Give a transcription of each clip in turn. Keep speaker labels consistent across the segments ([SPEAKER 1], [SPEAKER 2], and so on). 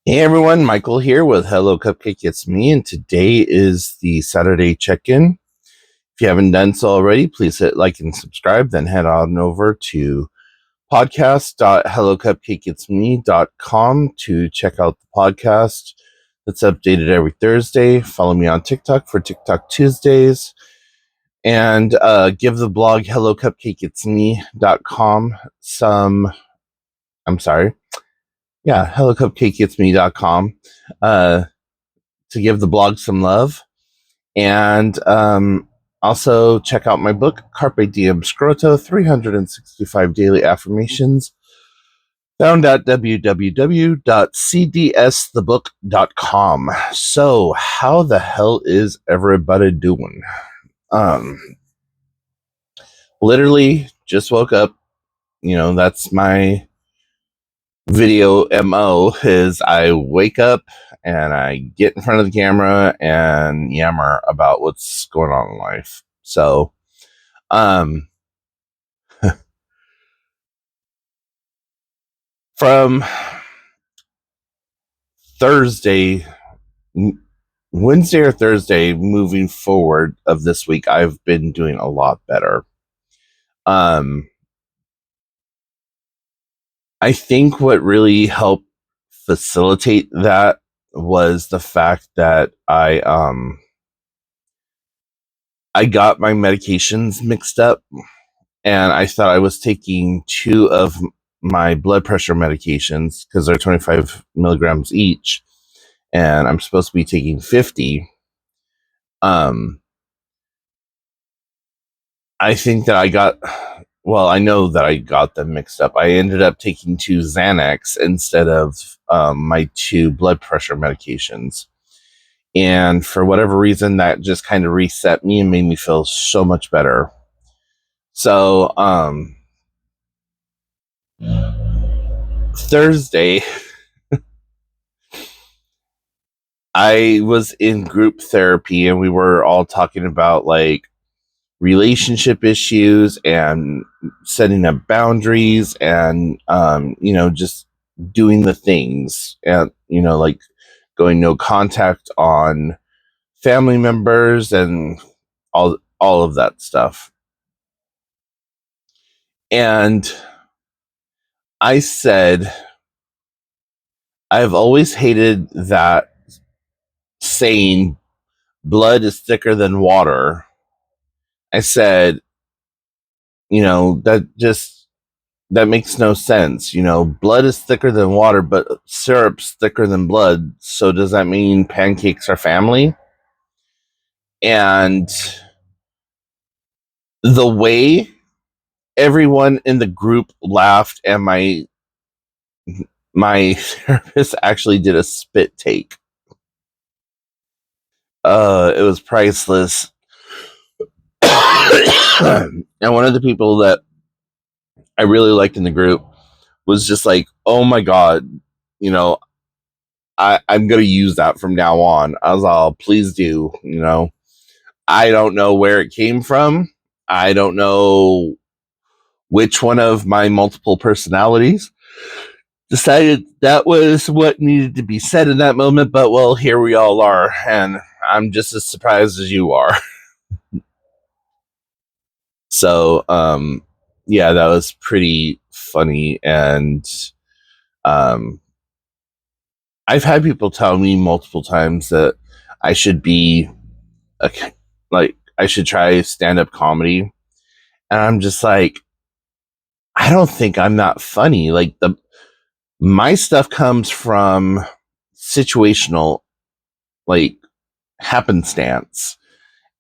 [SPEAKER 1] Hey everyone, Michael here with Hello Cupcake It's Me, and today is the Saturday check-in. If you haven't done so already, please hit like and subscribe, then head on over to podcast.hellocupcakeitsme.com to check out the podcast that's updated every Thursday. Follow me on TikTok for TikTok Tuesdays, and give the blog hellocupcakeitsme.com hellocupcakeitsme.com to give the blog some love. And also check out my book, Carpe Diem Scroto, 365 Daily Affirmations, found at www.cdsthebook.com. So, how the hell is everybody doing? Literally just woke up. That's my video MO, is I wake up and I get in front of the camera and yammer about what's going on in life. So, from Wednesday or Thursday moving forward of this week, I've been doing a lot better. I think what really helped facilitate that was the fact that I got my medications mixed up, and I thought I was taking 2 of my blood pressure medications because they're 25 milligrams each, and I'm supposed to be taking 50. I think that I know that I got them mixed up. I ended up taking 2 Xanax instead of my 2 blood pressure medications. And for whatever reason, that just kind of reset me and made me feel so much better. So, Thursday, I was in group therapy and we were all talking about relationship issues and setting up boundaries and, just doing the things and, going no contact on family members and all of that stuff. And I said, I've always hated that saying, blood is thicker than water. I said, that makes no sense. Blood is thicker than water, but syrup's thicker than blood. So does that mean pancakes are family? And the way everyone in the group laughed, and my therapist actually did a spit take. It was priceless. And one of the people that I really liked in the group was just like, oh my God, I'm going to use that from now on. I was all, please do. I don't know where it came from. I don't know which one of my multiple personalities decided that was what needed to be said in that moment, but well, here we all are, and I'm just as surprised as you are. So, yeah, that was pretty funny, and I've had people tell me multiple times that I should be I should try stand-up comedy, and I'm just like, I don't think I'm that funny. My stuff comes from situational, happenstance.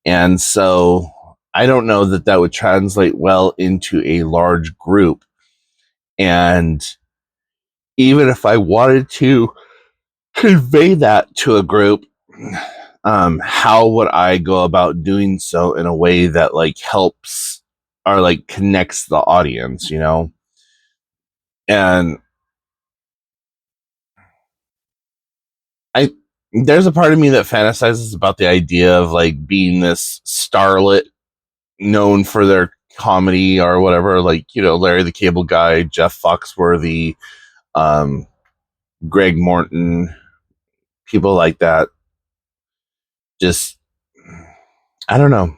[SPEAKER 1] And so I don't know that would translate well into a large group. And even if I wanted to convey that to a group, how would I go about doing so in a way that helps or connects the audience, And there's a part of me that fantasizes about the idea of being this starlet known for their comedy or whatever, Larry the Cable Guy, Jeff Foxworthy, Greg Morton, people like that. Just, I don't know.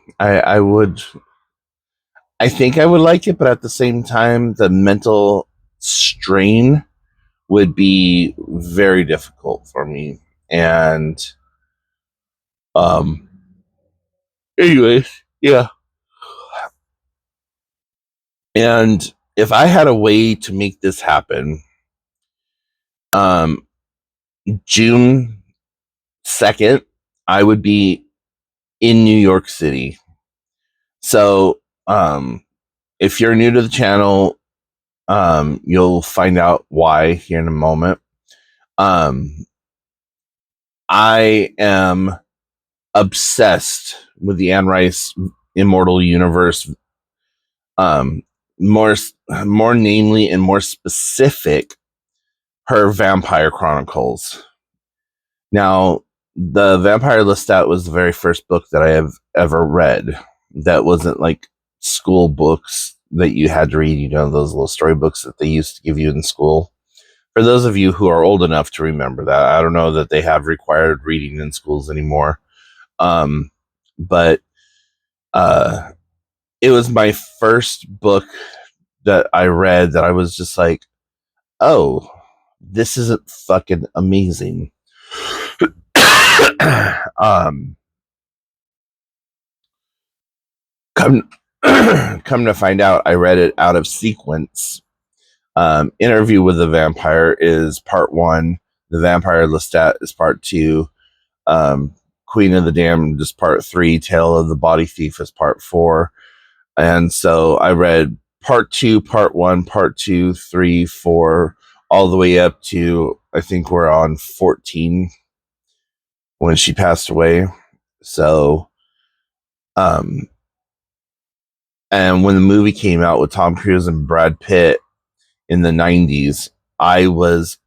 [SPEAKER 1] I think I would like it, but at the same time, the mental strain would be very difficult for me. And, um, anyways, yeah. And if I had a way to make this happen, um, June 2nd, I would be in New York City. So, if you're new to the channel, you'll find out why here in a moment. Um, I am obsessed with the Anne Rice Immortal Universe. Um, more, more namely and more specific, her Vampire Chronicles. Now, the Vampire Lestat was the very first book that I have ever read. That wasn't like school books that you had to read, those little storybooks that they used to give you in school. For those of you who are old enough to remember that, I don't know that they have required reading in schools anymore. But uh, it was my first book that I read that I was just like, oh, this isn't fucking amazing. um, come, come to find out, I read it out of sequence. Interview with the Vampire is part 1. The Vampire Lestat is part 2. Queen of the Damned is part 3. Tale of the Body Thief is part 4. And so I read part 2, part 1, part 2, 3, 4, all the way up to, I think we're on 14 when she passed away. So, and when the movie came out with Tom Cruise and Brad Pitt in the 90s, I was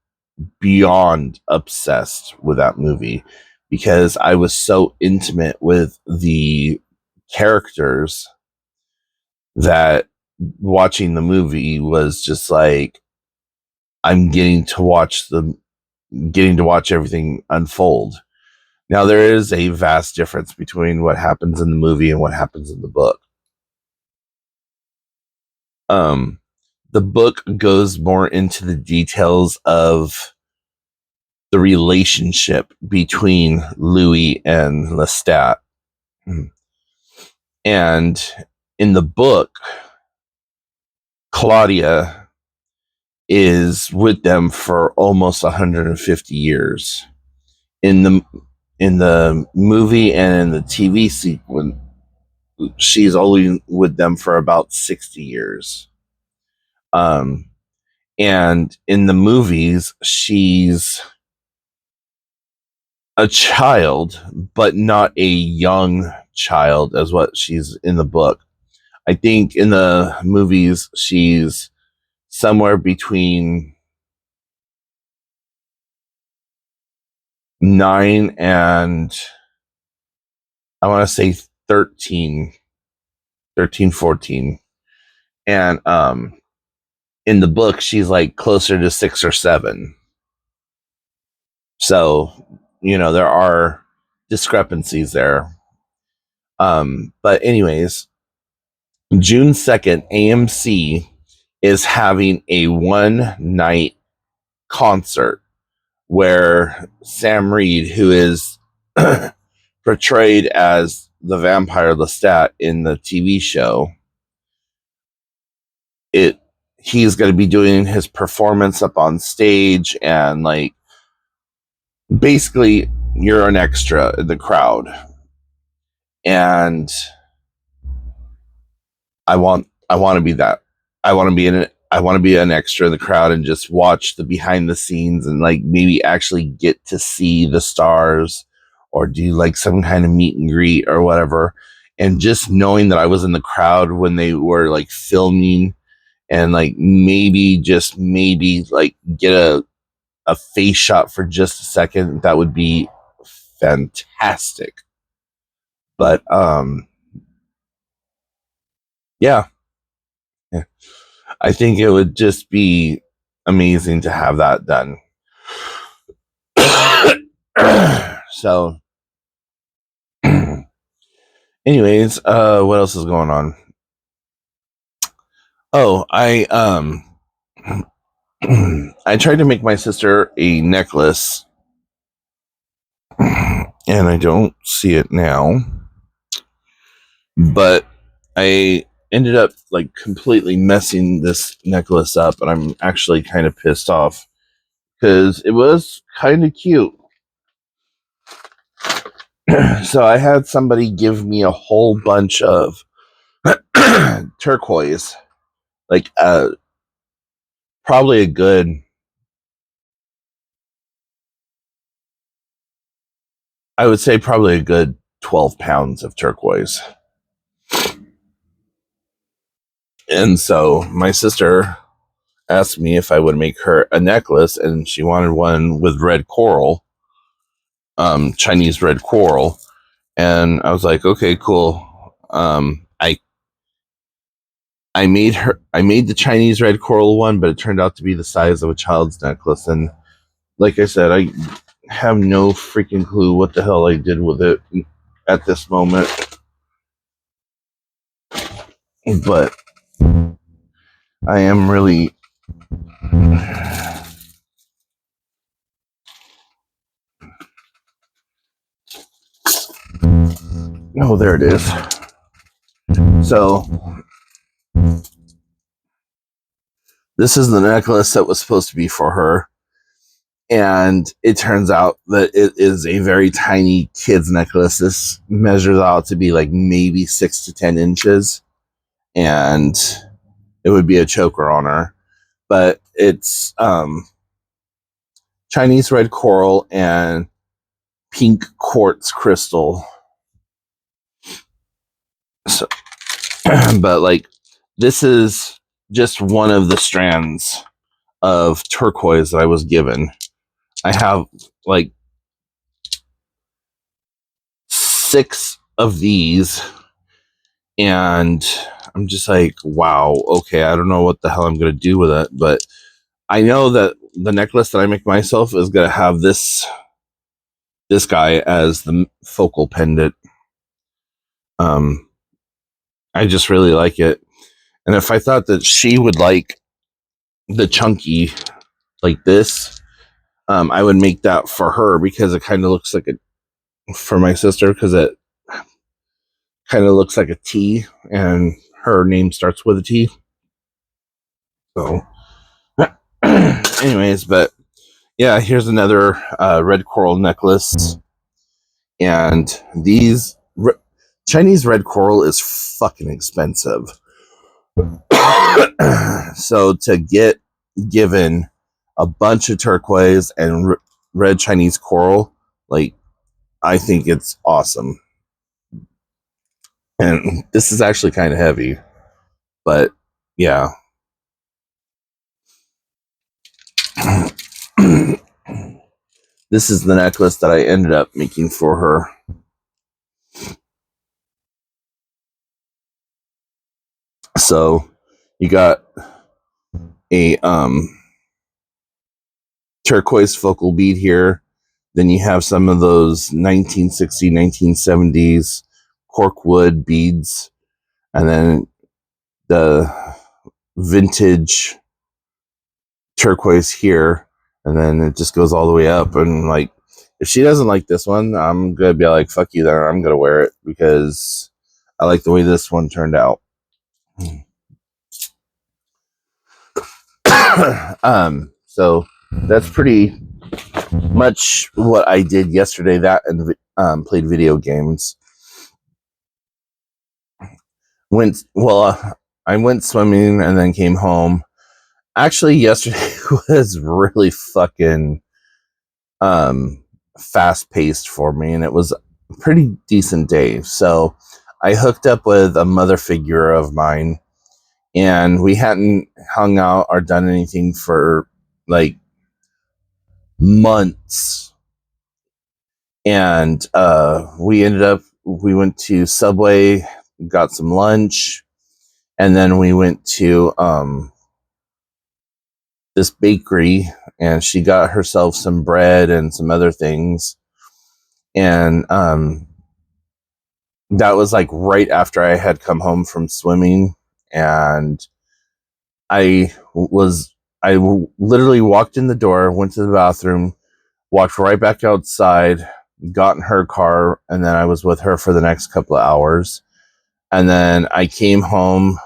[SPEAKER 1] beyond obsessed with that movie because I was so intimate with the characters that watching the movie was just like, I'm getting to watch everything unfold. Now, there is a vast difference between what happens in the movie and what happens in the book. The book goes more into the details of the relationship between Louis and Lestat. And in the book, Claudia is with them for almost 150 years. In the movie and in the TV sequence, she's only with them for about 60 years. And in the movies, she's a child, but not a young child as what she's in the book. I think in the movies, she's somewhere between 9 and I want to say 13, 14. And in the book, she's like closer to 6 or 7. So, there are discrepancies there. But anyways, June 2nd, AMC is having a one night concert where Sam Reed, who is portrayed as the vampire Lestat in the TV show, he's going to be doing his performance up on stage, and like basically you're an extra in the crowd. And I want to be that. I want to be in it. I want to be an extra in the crowd and just watch the behind the scenes and like maybe actually get to see the stars or do like some kind of meet and greet or whatever. And just knowing that I was in the crowd when they were like filming and like just maybe like get a face shot for just a second, that would be fantastic. But yeah. I think it would just be amazing to have that done. So, anyways, what else is going on? Oh, I tried to make my sister a necklace, and I don't see it now, but I ended up like completely messing this necklace up, and I'm actually kind of pissed off because it was kind of cute. So I had somebody give me a whole bunch of turquoise, like probably a good, I would say probably a good 12 pounds of turquoise. And so my sister asked me if I would make her a necklace, and she wanted one with red coral, Chinese red coral. And I was like, okay, cool. I made the Chinese red coral one, but it turned out to be the size of a child's necklace. And like I said, I have no freaking clue what the hell I did with it at this moment. But I am really. Oh, there it is. So, this is the necklace that was supposed to be for her. And it turns out that it is a very tiny kid's necklace. This measures out to be like maybe 6 to 10 inches. And it would be a choker on her. But it's Chinese red coral and pink quartz crystal. So, but like, this is just one of the strands of turquoise that I was given. I have like 6 of these, and I'm just like, wow, okay, I don't know what the hell I'm going to do with it, but I know that the necklace that I make myself is going to have this guy as the focal pendant. I just really like it. And if I thought that she would like the chunky like this, I would make that for her, because it kind of looks like a, for my sister, because it kind of looks like a T, and her name starts with a T. So, anyways, but yeah, here's another red coral necklace. And these Chinese red coral is fucking expensive. So to get given a bunch of turquoise and red Chinese coral, like, I think it's awesome. And this is actually kind of heavy, but yeah. This is the necklace that I ended up making for her. So you got a turquoise focal bead here. Then you have some of those 1960s, 1970s corkwood beads, and then the vintage turquoise here, and then it just goes all the way up. And like, if she doesn't like this one, I'm gonna be like, fuck you there, I'm gonna wear it, because I like the way this one turned out. So that's pretty much what I did yesterday. That and played video games. I went swimming and then came home. Actually, yesterday was really fucking fast paced for me, and it was a pretty decent day. So I hooked up with a mother figure of mine, and we hadn't hung out or done anything for like months. And we went to Subway, got some lunch, and then we went to this bakery, and she got herself some bread and some other things. And that was like right after I had come home from swimming, and I was I literally walked in the door, went to the bathroom, walked right back outside, got in her car, and then I was with her for the next couple of hours. And then I came home,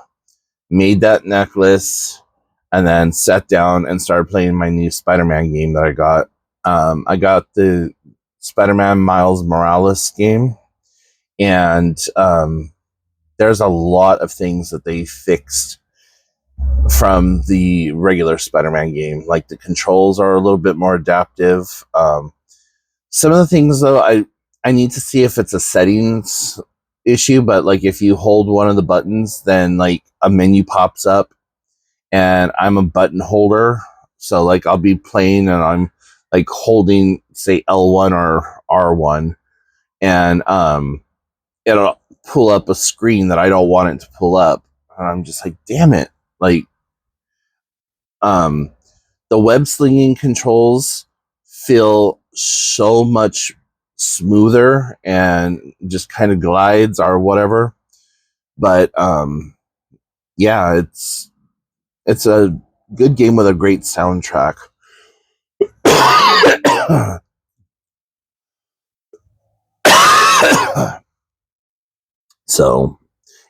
[SPEAKER 1] made that necklace, and then sat down and started playing my new Spider-Man game that I got. I got the Spider-Man Miles Morales game, and there's a lot of things that they fixed from the regular Spider-Man game. Like the controls are a little bit more adaptive. Some of the things though, I need to see if it's a settings issue, but like if you hold one of the buttons, then like a menu pops up, and I'm a button holder. So like I'll be playing and I'm like holding say L1 or R1, and it'll pull up a screen that I don't want it to pull up. And I'm just like, damn it. Like um the web slinging controls feel so much smoother and just kind of glides or whatever. But yeah, it's a good game with a great soundtrack. So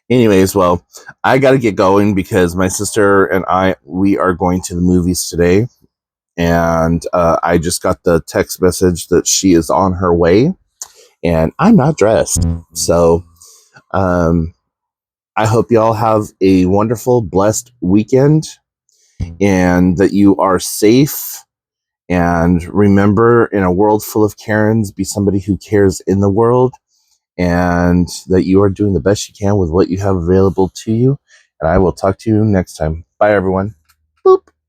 [SPEAKER 1] anyways, well, I got to get going because my sister and we are going to the movies today. And I just got the text message that she is on her way, and I'm not dressed. So I hope y'all have a wonderful, blessed weekend, and that you are safe. And remember, in a world full of Karens, be somebody who cares in the world, and that you are doing the best you can with what you have available to you. And I will talk to you next time. Bye, everyone. Boop.